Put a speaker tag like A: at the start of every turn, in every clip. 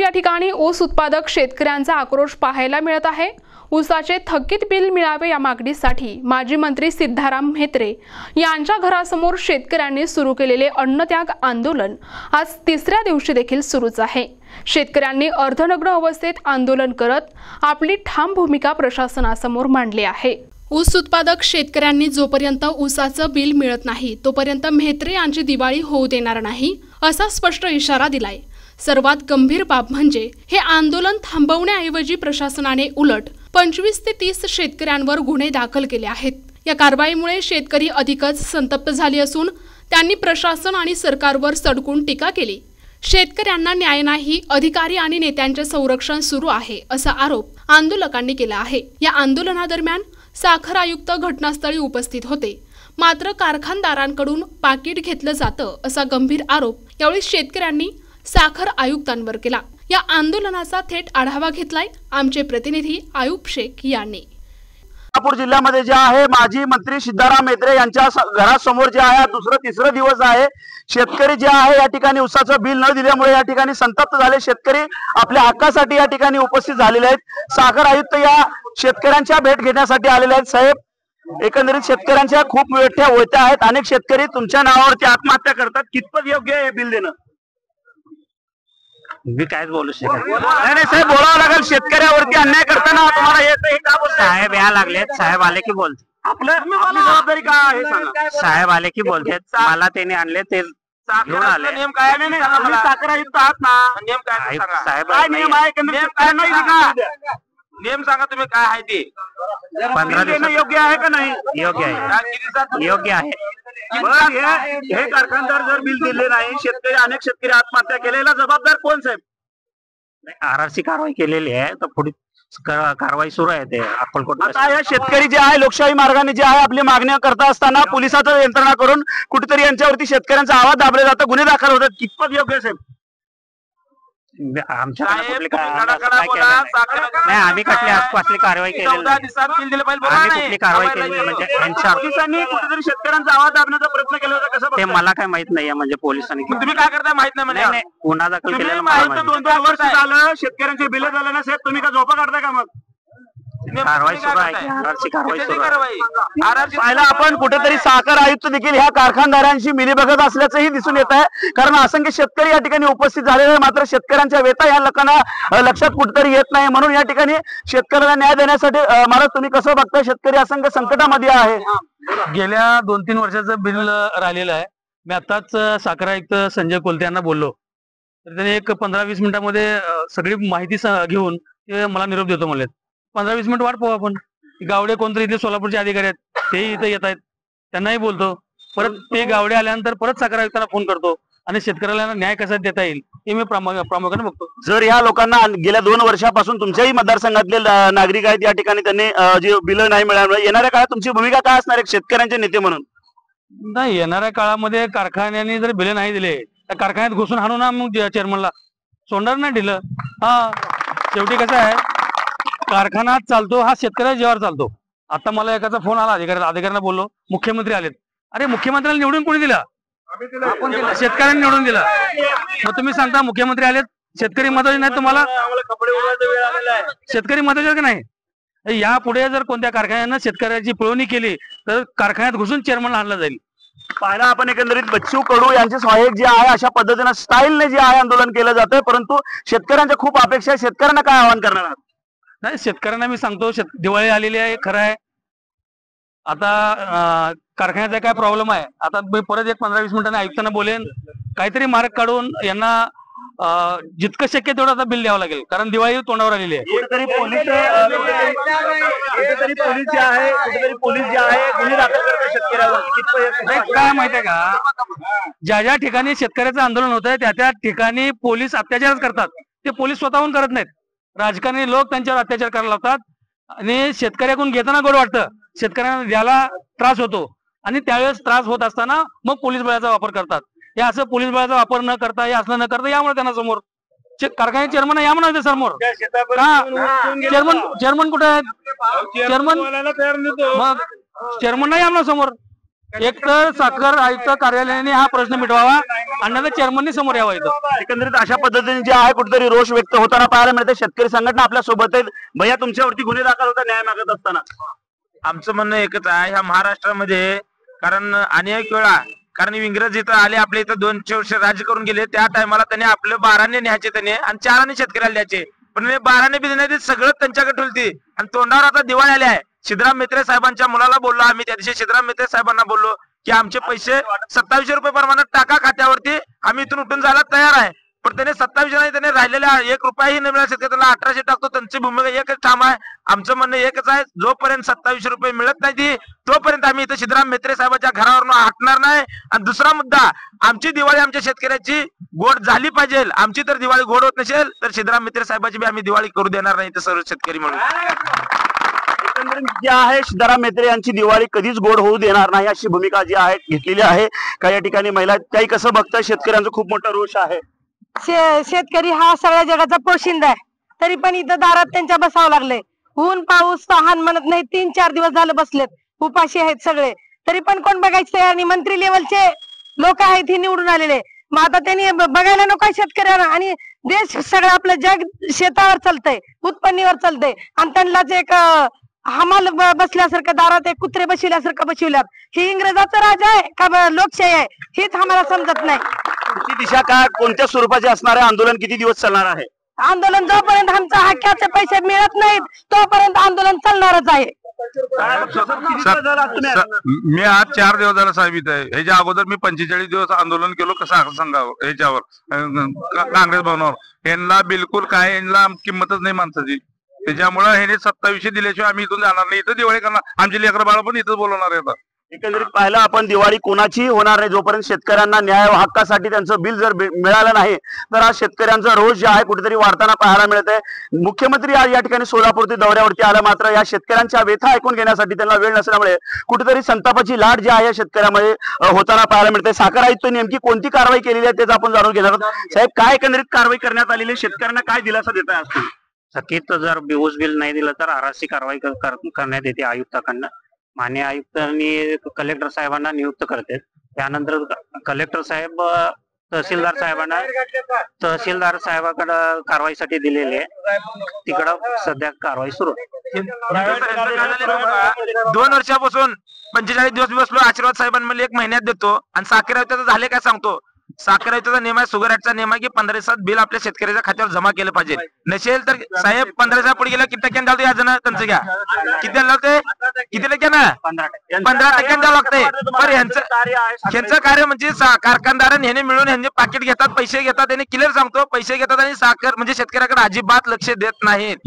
A: या ठिकाणी ऊस उत्पादक शेतकऱ्यांचा आक्रोश पाहायला मिळत आहे। ऊसाचे थकीत बिल मिळावे या मागणीसाठी माजी मंत्री सिद्धाराम म्हेत्रे यांच्या घरासमोर शेतकऱ्यांनी सुरू केलेले अन्नत्याग आंदोलन आज तिसऱ्या दिवशी देखील सुरूच आहे। शेतकऱ्यांनी अर्धनग्न अवस्थेत आंदोलन करत आपली ठाम भूमिका प्रशासनासमोर मांडली आहे। ऊस उत्पादक शेतकऱ्यांनी जोपर्यंत ऊसाचं बिल मिळत नाही तोपर्यंत म्हेत्रे यांची दिवाळी होऊ देणार नाही असा स्पष्ट इशारा दिलाय। सर्वात गंभीर बाब म्हणजे हे आंदोलन थांबवण्याऐवजी प्रशासनाने उलट 25 ते 30 शेतकऱ्यांवर गुन्हे दाखल केले आहेत। या कारवाईमुळे शेतकरी अधिकच संतप्त झाले असून त्यांनी प्रशासन आणि सरकारवर सडकून टीका केली। शेतकऱ्यांना न्याय नाही, अधिकारी आणि नेत्यांचे संरक्षण सुरू आहे असा आरोप आंदोलकांनी केला आहे। या आंदोलनादरम्यान साखर आयुक्त घटनास्थळी उपस्थित होते, मात्र कारखानदारांकडून पाकीट घेतलं जातं असा गंभीर आरोप यावेळी शेतकऱ्यांनी साखर आयुक्तांवर केला। या आंदोलनाचा थेट आढावा घेतलाय आमचे प्रतिनिधी आयुब शेख यांनी।
B: सोलापूर जिल्ह्यामध्ये जे आहे माजी मंत्री सिद्धाराम म्हेत्रे यांच्या घरासमोर जे आहे दुसरं तिसरं दिवस आहे। शेतकरी जे आहे या ठिकाणी ऊसाचं बिल न दिल्यामुळे या ठिकाणी संतप्त झाले। शेतकरी आपल्या हक्कासाठी या ठिकाणी उपस्थित झालेले आहेत। साखर आयुक्त या शेतकऱ्यांच्या भेट घेण्यासाठी आलेले आहेत। साहेब, एकंदरीत शेतकऱ्यांच्या खूप वेठ्या होत्या आहेत। अनेक शेतकरी तुमच्या नावावरती आत्महत्या करतात, कितपत योग्य आहे हे बिल देणं?
C: मी कायच बोलू शकत
B: नाही साहेब, बोलावं लागेल। शेतकऱ्यावरती अन्याय करताना तुम्हाला येत हे का बोलताय?
C: साहेब या लागलेत, साहेब आले की बोलते।
B: आपली जबाबदारी काय आहे सांगा।
C: साहेब आले की बोलते, मला त्यांनी आणले ते घेऊन आले।
B: नेम काय नाही, साखर आयुक्त आहात ना, नेम काय
C: साहेब
B: काय नियम आहे?
D: नेम सांगा तुम्ही काय आहे ते।
C: 15 दिवस
B: योग्य आहे का नाही?
C: योग्य आहे, योग्य आहे।
B: हे कारखानदार जर बिल दिले नाही, शेतकरी अनेक शेतकरी आत्महत्या केलेला जबाबदार कोण साहेब?
C: आरआरसी कारवाई केलेली आहे, तर पुढे कारवाई सुरू आहे ते अक्कलकोट।
B: आता या शेतकरी जे आहे लोकशाही मार्गाने जे आहे आपली मागण्या करता असताना पोलिसाचं यंत्रणा करून कुठेतरी यांच्यावरती शेतकऱ्यांचा आवाज दाबले जातं, गुन्हे दाखल होतात, कितपत योग्य साहेब?
C: आमच्या नाही, आम्ही कसली आसपासली कारवाई केलेली आम्ही कुठली कारवाई केली म्हणजे
B: पोलिसांनी कुठेतरी शेतकऱ्यांचा आवाज दाबण्याचा प्रयत्न केला होता, कसं?
C: ते मला काय माहित नाहीये, म्हणजे पोलिसांनी
D: तुम्ही काय करताय माहित नाही म्हणजे
C: गुन्हा दाखल केलेला
B: 2-2 वर्ष झालं शेतकऱ्यांचे बिल झालं ना साहेब, तुम्ही का झोपा काढताय का? मग
C: कारवाई सुरू आहे, आरआरसी कारवाई सुरू आहे।
B: पाहिलं आपण कुठेतरी साखर आयुक्त देखील ह्या कारखानदारांशी मिलीभगत असल्याचंही दिसून येत आहे, कारण असंख्य शेतकरी या ठिकाणी उपस्थित झालेले आहे। मात्र शेतकऱ्यांच्या वेता या लोकांना लक्षात कुठेतरी येत नाही, म्हणून या ठिकाणी शेतकऱ्यांना न्याय देण्यासाठी मला तुम्ही कसं बघताय? शेतकरी असंख्य संकटामध्ये आहे।
E: गेल्या 2-3 वर्षाचं बिल राहिलेलं आहे। मी आताच साखर आयुक्त संजय कोलते यांना बोललो, तर त्याने एक 15-20 मिनिटांमध्ये सगळी माहिती घेऊन ते मला निरोप देतो म्हणले। 15-20 मिनिट वाट पाहू आपण। गावडे कोणतरी इथे सोलापूरचे अधिकारी आहेत, तेही इथे येत आहेत, त्यांनाही बोलतो। परत ते गावडे आल्यानंतर परत साखर आयुक्तांना फोन करतो आणि शेतकऱ्याला न्याय कसा देता येईल हे मी प्रामुख्याने बघतो।
B: जर ह्या लोकांना गेल्या 2 वर्षापासून तुमच्याही मतदारसंघातले नागरिक आहेत या ठिकाणी त्यांनी जे बिल नाही मिळालं, येणाऱ्या काळात तुमची भूमिका काय असणार आहे शेतकऱ्यांचे नेते म्हणून?
E: नाही, येणाऱ्या काळामध्ये कारखान्यांनी जर बिल नाही दिले तर कारखान्यात घुसून हाणू ना मग चेअरमनला, सोडणार नाही दिलं। हा, शेवटी कसं आहे, कारखाना चालतो हा शेतकऱ्याच्या जीवावर चालतो। आता मला एकाचा फोन आला, अधिकाऱ्यांना बोललो, मुख्यमंत्री आलेत। अरे मुख्यमंत्र्यांना निवडून कोणी दिला? शेतकऱ्यांनी निवडून दिला। मग तुम्ही सांगता मुख्यमंत्री आलेत, शेतकरी महत्वाचे नाही तुम्हाला? शेतकरी महत्वाचे की नाही? यापुढे जर कोणत्या कारखान्यानं शेतकऱ्याची पळवणी केली तर कारखान्यात घुसून चेअरमनला आणलं जाईल।
B: पाहिला आपण एकंदरीत बच्चू कडू यांचे सहाय्यक जे आहे अशा पद्धतीनं स्टाईलने जे आहे आंदोलन केलं जातंय, परंतु शेतकऱ्यांच्या खूप अपेक्षा आहे। शेतकऱ्यांना काय आवाहन करणार आहात?
E: नाही, शेतकऱ्यांना मी सांगतो, दिवाळी आलेली आहे, खरं आहे। आता कारखान्याचा काय प्रॉब्लेम आहे, आता मी परत एक 15-20 मिनिटांनी आयुक्तांना बोलेन, काहीतरी मार्ग काढून यांना जितकं शक्य तेवढं आता बिल द्यावं लागेल, कारण दिवाळी तोंडावर आलेली आहे।
B: कुठेतरी पोलीस जे आहे गुन्हे दाखल करतात शेतकऱ्यावर,
E: काय माहितीये का, ज्या ज्या ठिकाणी शेतकऱ्याचं आंदोलन होत आहे त्या ठिकाणी पोलीस अत्याचारच करतात। ते पोलीस स्वतःहून करत नाहीत, राजकारणी लोक त्यांच्यावर अत्याचार करायला लावतात आणि शेतकऱ्याकडून घेताना गोड वाटतं, शेतकऱ्यांना द्यायला त्रास होतो आणि त्यावेळेस त्रास होत असताना मग पोलीस बळाचा वापर करतात। हे असं पोलीस बळाचा वापर न करता, हे असं न करता, यामुळे त्यांना समोर कारखान्याचे चेअरमन या म्हणा समोर चेअरमन कुठे आहेत? चेअरमन मग चेअरमन नाही आमना समोर, एक तर साखर आयुक्त कार्यालयाने हा प्रश्न मिटवावा आणि चेअरमननी समोर यावा इथं.
B: एकंदरीत अशा पद्धतीने जे आहे कुठेतरी रोष व्यक्त होताना पाहायला मिळते. शेतकरी संघटना आपल्या सोबत आहेत. भैया तुमच्यावरती गुन्हे दाखल होता न्याय मागत असताना.
D: आमचं म्हणणं एकच आहे, ह्या महाराष्ट्रामध्ये कारण अनेक वेळा कारण इंग्रज इथं आले, आपल्या इथं 200 वर्ष राज्य करून गेले. त्या टायमाला त्यांनी आपलं 12ने न्यायचे त्यांनी आणि 4ने शेतकऱ्याला द्यायचे, पण 12ने बी देण्याचे सगळं त्यांच्याकडे ठेवली. आणि तोंडावर आता दिवाळी आली आहे. सिद्धराम म्हेत्रे साहेबांच्या मुलाला बोललो आम्ही त्या दिवशी, सिद्धराम म्हेत्रे साहेबांना बोललो की आमचे पैसे 2700 रुपये प्रमाणात टाका खात्यावरती, आम्ही इथून उठून जायला तयार आहे. पण त्याने 27 नाही, त्याने राहिलेल्या 1 रुपयाही न मिळाला शेतकऱ्याला 1800 टाकतो. त्यांची भूमिका एकच ठाम आहे. आमचं म्हणणं एकच आहे, जोपर्यंत 2700 रुपये मिळत नाही तोपर्यंत आम्ही इथं सिद्धराम म्हेत्रे साहेबांच्या घरावरून हटणार नाही. आणि दुसरा मुद्दा, आमची दिवाळी आमच्या शेतकऱ्याची गोड झाली पाहिजे. आमची तर दिवाळी गोड होत नसेल तर सिद्धराम म्हेत्रे साहेबांची बी आम्ही दिवाळी करू देणार नाही, तर सर्व शेतकरी म्हणून.
B: जे आहे सिद्धराम म्हेत्रे यांची दिवाळी कधीच गोड होऊ देणार नाही अशी भूमिका जी आहे घेतलेली आहे. काही ठिकाणी महिला काही कसं बघताय, शेतकऱ्यांचा खूप मोठा रोष आहे.
F: शेतकरी हा सगळ्या जगाचा पोशिंदा आहे, तरी पण इथं दारात त्यांच्या बसावं लागले. ऊन पाऊस तहान म्हणत नाही, 3-4 दिवस झाले बसलेत, उपाशी आहेत सगळे, तरी पण कोण बघायचं तयार नाही. मंत्री लेवलचे लोक आहेत हे निवडून आलेले, मग आता त्यांनी बघायला नको शेतकऱ्यांना. आणि देश सगळं आपलं जग शेतावर चालतंय, उत्पन्नावर चालतंय, आणि त्यांनाच एक हमाल बसल्यासारखं दारात एक कुत्रे बसविल्यासारखं बसविल्यात. ही इंग्रजाचं राज आहे का लोकशाही आहे हेच आम्हाला समजत नाही.
B: पुढची दिशा काय, कोणत्या स्वरूपाचे असणार आहे आंदोलन, किती दिवस चालणार आहे
F: आंदोलन? जोपर्यंत आमच्या हक्काचे पैसे मिळत नाहीत तोपर्यंत आंदोलन चालणारच आहे.
G: मी आज 4 दिवस झाला साहेब इथं आहे. ह्याच्या अगोदर मी 45 दिवस आंदोलन केलो कसं संघावर, ह्याच्यावर काँग्रेस भवनावर. यांना बिलकुल काय, यांना किंमतच नाही माणसाची. त्याच्यामुळे ह्याने 2700 दिल्याशिवाय आम्ही इथून जाणार नाही. इथं दिवाळी करणार, आमची लेकरं बाळ पण इथंच बोलवणार आहे.
B: एकंदरीत पाहिलं आपण, दिवाळी कोणाची होणार नाही जोपर्यंत शेतकऱ्यांना न्याय व हक्कासाठी त्यांचं बिल जर मिळालं नाही तर आज शेतकऱ्यांचा रोष जे आहे कुठेतरी वाढताना पाहायला मिळत आहे. मुख्यमंत्री आज या ठिकाणी सोलापूरच्या दौऱ्यावरती आला, मात्र या शेतकऱ्यांच्या व्यथा ऐकून घेण्यासाठी त्यांना वेळ नसल्यामुळे कुठेतरी संतापाची लाट जी आहे शेतकऱ्यामध्ये होताना पाहायला मिळते. साखर आयुक्त नेमकी कोणती कारवाई केलेली आहे तेच आपण जाणून घेणार आहोत. साहेब, काय एकंदरीत कारवाई करण्यात आलेली आहे, शेतकऱ्यांना काय दिलासा देता असतो?
C: थकीत जर ऊस बिल नाही दिलं तर आरसी कारवाई करण्यात येते आयुक्ताकडनं. मान्य आयुक्तांनी कलेक्टर साहेबांना नियुक्त करते. त्यानंतर कलेक्टर साहेब तहसीलदार साहेबाकडे कारवाईसाठी दिलेले आहे. तिकडं सध्या कारवाई सुरू आहे.
D: 2 वर्षापासून 45 दिवस बसलो. आशीर्वाद साहेबांमध्ये 1 महिन्यात देतो. आणि साखर आयुक्ताचं झाले काय सांगतो, साखर आयुक्ताचा नियम आहे, शुगर ऍक्टचा नियम आहे की 15 दिवसात बिल आपल्या शेतकऱ्याच्या खात्यावर जमा केलं पाहिजे. नसेल तर साहेब 15 दिवसात पुढे गेला किती टक्क्याने द्यावं याचं त्यांचं घ्या, किती लागते, किती टक्के ना 15% द्यावं लागतंय. पण ह्यांचं कार्य म्हणजे कारखानदार ह्याने मिळून ह्यांचे पाकिट घेतात, पैसे घेतात, यांनी क्लिअर सांगतो पैसे घेतात आणि साखर म्हणजे शेतकऱ्याकडे अजिबात लक्ष देत नाहीत.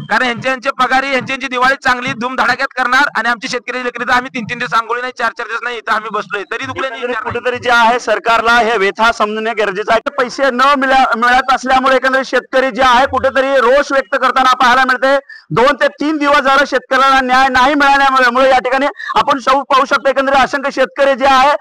D: कारण ह्यांची पगारी ह्यांची दिवाळी चांगली धूमधडाक्यात करणार आणि आमची शेतकरी लेकरी आम्ही 3-3 दिवस आंघोळी नाही, 4-4 दिवस नाही इथं आम्ही बसलोय तरी
B: कुठेतरी जे आहे सरकारला हे व्यथा समजणे गरजेचं आहे. पैसे न मिळत असल्यामुळे एकंदरीत शेतकरी जे आहे कुठेतरी रोष व्यक्त करताना पाहायला मिळते. 2 ते 3 दिवस झालं शेतकऱ्याला न्याय नाही मिळाल्यामुळे या ठिकाणी आपण पाहू शकतो एकंदरीत असंख्य शेतकरी जे आहे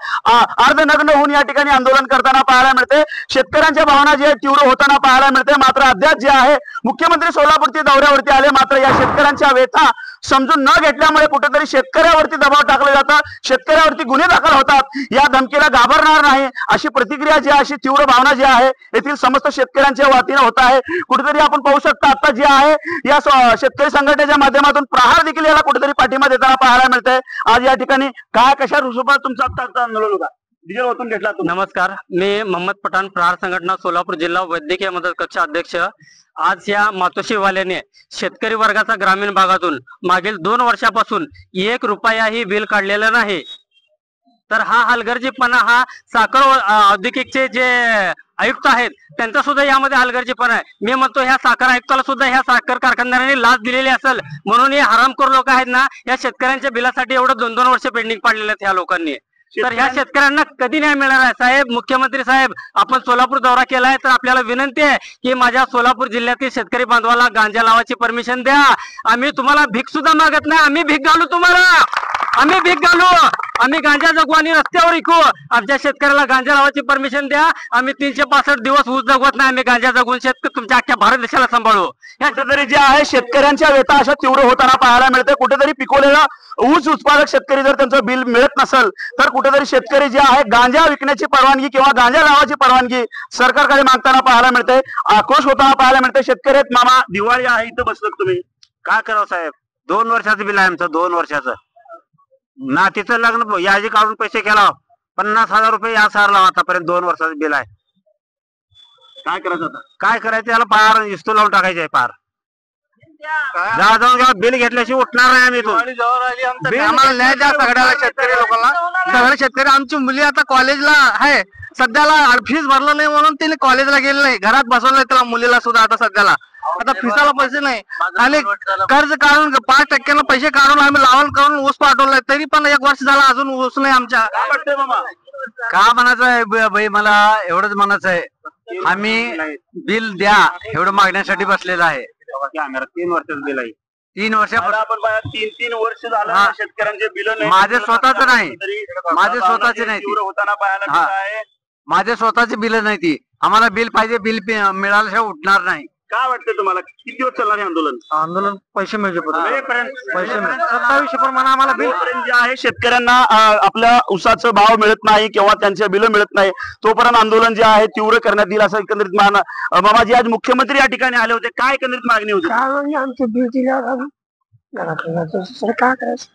B: अर्धनग्न होऊन या ठिकाणी आंदोलन करताना पाहायला मिळते. शेतकऱ्यांच्या भावना जे तीव्र होताना पाहायला मिळते. मात्र अद्याप जे आहे मुख्यमंत्री सोलापूरच्या दौऱ्यावरती आले, मात्र या शेतकऱ्यांच्या व्यथा समजून न घेतल्यामुळे कुठेतरी शेतकऱ्यावरती दबाव टाकले जातात, शेतकऱ्यावरती गुन्हे दाखल होतात. या धमकीला घाबरणार नाही अशी प्रतिक्रिया जी आहे, अशी तीव्र भावना जी आहे येथील समस्त शेतकऱ्यांच्या वतीने होत आहे. कुठेतरी आपण पाहू शकता आता जे आहे या शेतकरी संघटनेच्या माध्यमातून प्रहार देखील याला कुठेतरी पाठिंबा देताना पाहायला मिळतंय. आज या ठिकाणी काय कशा रुसोबात तुमचा आता आंदोलन होता, डिझेल ओतून घेतला?
E: नमस्कार, मी मोहम्मद पठाण, प्रहार संघटना सोलापूर जिल्हा वैद्यकीय मदत कक्ष अध्यक्ष. आज या मातोश्रीवाल्याने शेतकरी वर्गाचा ग्रामीण भागातून मागील 2 वर्षापासून 1 रुपयाही बिल काढलेला नाही. तर हा हलगर्जीपणा, हा साखर औद्योगिकचे जे आयुक्त आहेत त्यांचा सुद्धा यामध्ये हलगर्जीपणा आहे. मी म्हणतो ह्या साखर आयुक्ताला सुद्धा ह्या साखर कारखानदारांनी लाच दिलेली असेल म्हणून हे हरामखोर लोक आहेत ना, या शेतकऱ्यांच्या बिलासाठी एवढं 2-2 वर्ष पेंडिंग पाडलेले आहेत ह्या लोकांनी. तर ह्या शेतकऱ्यांना कधी न्याय मिळणार आहे? साहेब, मुख्यमंत्री साहेब, आपण सोलापूर दौरा केलाय तर आपल्याला विनंती आहे की माझ्या सोलापूर जिल्ह्यातील शेतकरी बांधवाला गांजा लावायची परमिशन द्या. आम्ही तुम्हाला भीक सुद्धा मागत नाही, आम्ही भीक घालू तुम्हाला, आम्ही भीक घालू.
H: आम्ही गांजा जगू आणि रस्त्यावर विकू. आमच्या शेतकऱ्याला गांजा लावायची परमिशन द्या. आम्ही 365 दिवस ऊस जगवत नाही. आम्ही गांजा जगून शेतकरी तुमच्या अख्ख्या भारत देशाला सांभाळू.
B: कुठेतरी जे आहे शेतकऱ्यांच्या व्यथा अशा तीव्र होताना पाहायला मिळते. कुठेतरी पिकवलेला ऊस उत्पादक शेतकरी जर त्यांचं बिल मिळत नसेल तर कुठेतरी शेतकरी जे आहे गांजा विकण्याची परवानगी किंवा गांजा लावायची परवानगी सरकारकडे मागताना पाहायला मिळते. आक्रोश होताना पाहायला मिळते. शेतकरी आहेत मामा, दिवाळी आहे इथं बसलो तुम्ही,
C: काय करावं साहेब? 2 वर्षाचं बिल आहे आमचं, 2 वर्षाचं. नातीचं लग्न यादी काढून पैसे केला, 50,000 रुपये या सारला आतापर्यंत 2 वर्षाचं बिल आहे.
B: काय करायचं आता?
C: काय करायचं? त्याला पार इस्तू लावून टाकायचे पार. जाऊन बिल घेतल्याशिवाय उठणार नाही आम्ही.
H: आम्हाला न्याय द्या सगळ्या शेतकरी लोकांना. सगळे शेतकरी, आमची मुली आता कॉलेजला आहे सध्याला, फीस भरलं नाही म्हणून तिने कॉलेजला गेले नाही, घरात बसवलंय त्याला मुलीला सुद्धा आता सध्याला. आता फीसाला पैसे नाही आणि कर्ज काढून 5% पैसे काढून आम्ही लावण करून ऊस पाठवलाय, तरी पण 1 वर्ष झाला अजून ऊस नाही आमच्या. का म्हणायचं आहे बाई, मला एवढंच म्हणायचं आहे, आम्ही बिल द्या एवढं मागण्यासाठी बसलेलं आहे.
C: 3 वर्षाचं बिल आहे.
H: 3 वर्षापासून
B: 3 वर्ष झालं शेतकऱ्यांचे बिल नाही.
H: माझे स्वतःच नाही, माझे स्वतःचे नाही ती.
B: होताना पाहायला मिळत आहे.
H: माझे स्वतःचे बिल नाही ती. आम्हाला बिल पाहिजे, बिल मिळाल्याशिवाय उठणार नाही.
B: काय वाटतं तुम्हाला किती दिवस चालणार हे आंदोलन?
H: आंदोलन पैसे मिळते, पैसे मिळते. 27 प्रमाणे आम्हाला बिल
B: जे आहे शेतकऱ्यांना आपल्या ऊसाचं भाव मिळत नाही किंवा त्यांचे बिल मिळत नाही तोपर्यंत आंदोलन जे आहे तीव्र करण्यात येईल असं एकंदरीत मामाजी आज मुख्यमंत्री या ठिकाणी आले होते. काय एकंदरीत मागणी होती?
I: काय म्हणजे आमचे बिल दिल्यावर काय करायचं?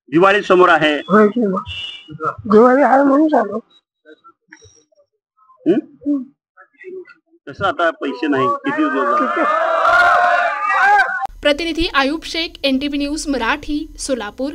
B: दिवाळी समोर आहे.
I: दिवाळी आहे म्हणून झालो.
B: कसं आता पैसे नाही, किती दिवस?
A: प्रतिनिधी आयुब शेख, NTV न्यूज मराठी, सोलापूर.